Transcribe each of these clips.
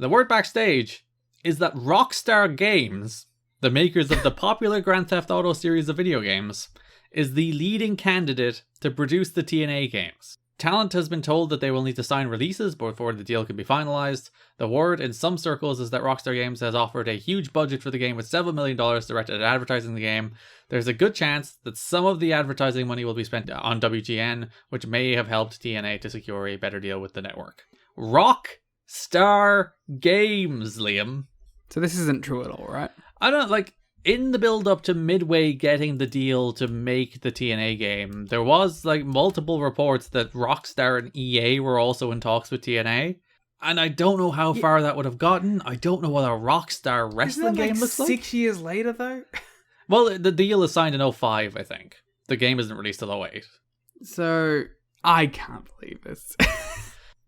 The word backstage is that Rockstar Games, the makers of the popular Grand Theft Auto series of video games, is the leading candidate to produce the TNA games. Talent has been told that they will need to sign releases before the deal can be finalized. The word in some circles is that Rockstar Games has offered a huge budget for the game with several $1 million directed at advertising the game. There's a good chance that some of the advertising money will be spent on WGN, which may have helped TNA to secure a better deal with the network. Rockstar Games, Liam. So this isn't true at all, right? I don't like. In the build-up to Midway getting the deal to make the TNA game, there was like multiple reports that Rockstar and EA were also in talks with TNA. And I don't know how far that would have gotten. I don't know what a Rockstar wrestling game looks like. 6 years later, though? Well, the deal is signed in 2005, I think. The game isn't released till 2008. So, I can't believe this.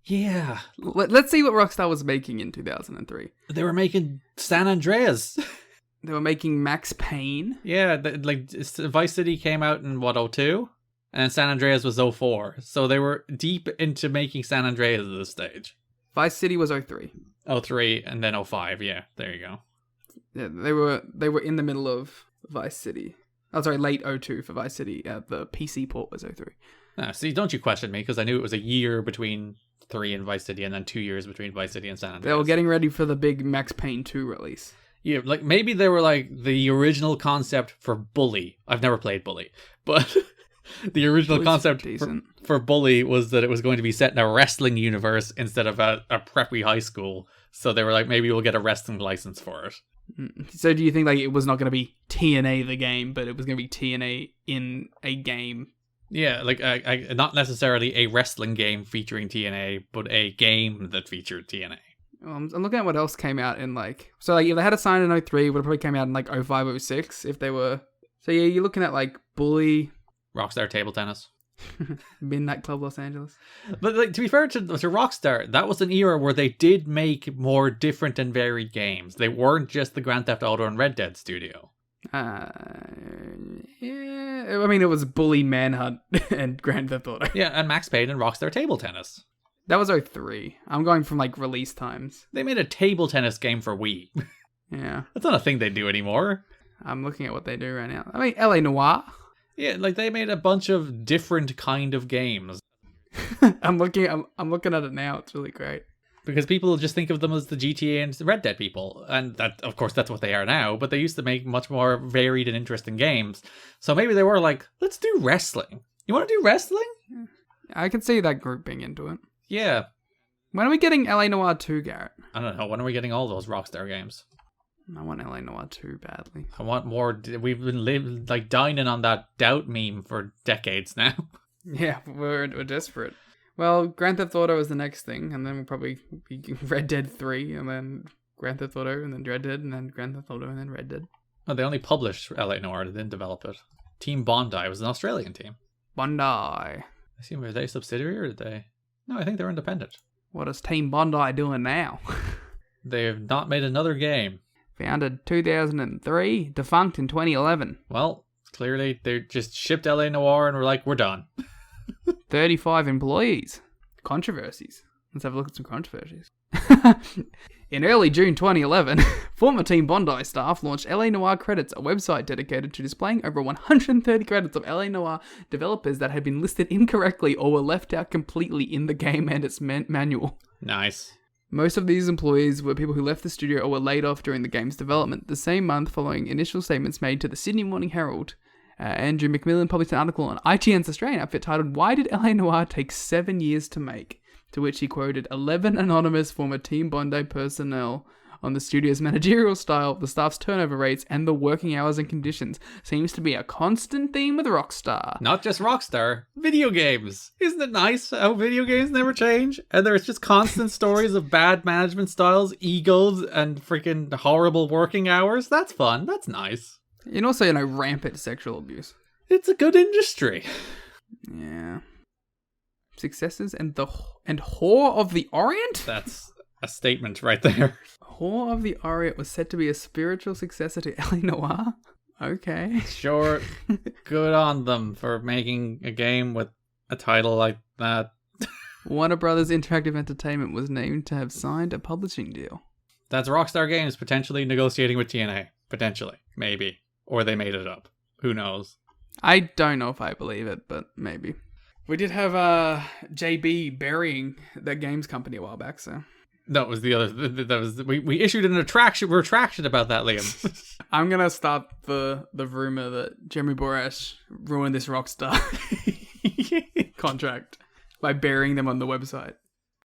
Yeah. Let's see what Rockstar was making in 2003. They were making San Andreas. They were making Max Payne. Yeah, Vice City came out in, 2002? And San Andreas was 2004. So they were deep into making San Andreas at this stage. Vice City was 2003. 2003 and then 2005, yeah, there you go. Yeah, they were in the middle of Vice City. Oh, sorry, late 2002 for Vice City. The PC port was 2003. See, don't you question me, because I knew it was a year between 3 and Vice City, and then 2 years between Vice City and San Andreas. They were getting ready for the big Max Payne 2 release. Yeah, like maybe they were like the original concept for Bully. I've never played Bully, but the original concept for Bully was that it was going to be set in a wrestling universe instead of a preppy high school. So they were like, maybe we'll get a wrestling license for it. So do you think like it was not going to be TNA the game, but it was going to be TNA in a game? Yeah, like not necessarily a wrestling game featuring TNA, but a game that featured TNA. I'm looking at what else came out in so if they had a sign in 2003, it would have probably came out in 2005, 06 if they were. So yeah, you're looking at Bully, Rockstar Table Tennis, Midnight Club Los Angeles. But to be fair to Rockstar, that was an era where they did make more different and varied games. They weren't just the Grand Theft Auto and Red Dead studio. Yeah, I mean it was Bully, Manhunt, and Grand Theft Auto. Yeah, and Max Payne and Rockstar Table Tennis. That was 2003. I'm going from release times. They made a table tennis game for Wii. Yeah. That's not a thing they do anymore. I'm looking at what they do right now. I mean, LA Noire. Yeah, they made a bunch of different kind of games. I'm looking at it now. It's really great. Because people just think of them as the GTA and Red Dead people. And that, of course, that's what they are now. But they used to make much more varied and interesting games. So maybe they were like, let's do wrestling. You want to do wrestling? Yeah. I can see that group being into it. Yeah. When are we getting LA Noire 2, Garrett? I don't know. When are we getting all those Rockstar games? I want LA Noire 2 badly. I want more. We've been dining on that doubt meme for decades now. Yeah, we're desperate. Well, Grand Theft Auto is the next thing, and then we'll probably be Red Dead 3, and then Grand Theft Auto, and then Red Dead, and then Grand Theft Auto, and then Red Dead. Oh, they only published LA Noire. They didn't develop it. Team Bondi was an Australian team. Bondi. I assume, were they a subsidiary or did they? No, I think they're independent. What is Team Bondi doing now? They have not made another game. Founded 2003, defunct in 2011. Well, clearly they just shipped LA Noire and were like, we're done. 35 employees. Controversies. Let's have a look at some controversies. In early June 2011, former Team Bondi staff launched LA Noire Credits, a website dedicated to displaying over 130 credits of LA Noire developers that had been listed incorrectly or were left out completely in the game and its manual. Nice. Most of these employees were people who left the studio or were laid off during the game's development. The same month, following initial statements made to the Sydney Morning Herald, Andrew McMillan published an article on IGN's Australian outfit titled, "Why Did LA Noire Take 7 Years to Make?" to which he quoted 11 anonymous former Team Bondi personnel on the studio's managerial style, the staff's turnover rates, and the working hours and conditions. Seems to be a constant theme with Rockstar. Not just Rockstar, video games. Isn't it nice how video games never change? And there's just constant stories of bad management styles, egos, and freaking horrible working hours. That's fun. That's nice. And also, rampant sexual abuse. It's a good industry. Yeah. Successes and Whore of the Orient? That's a statement right there. Whore of the Orient was said to be a spiritual successor to LA Noire? Okay. Sure. Good on them for making a game with a title like that. Warner Brothers Interactive Entertainment was named to have signed a publishing deal. That's Rockstar Games potentially negotiating with TNA. Potentially. Maybe. Or they made it up. Who knows? I don't know if I believe it, but maybe. We did have JB burying that games company a while back, so... No, it was the other... That was we issued an retraction about that, Liam. I'm going to start the rumor that Jeremy Borash ruined this Rockstar contract by burying them on the website.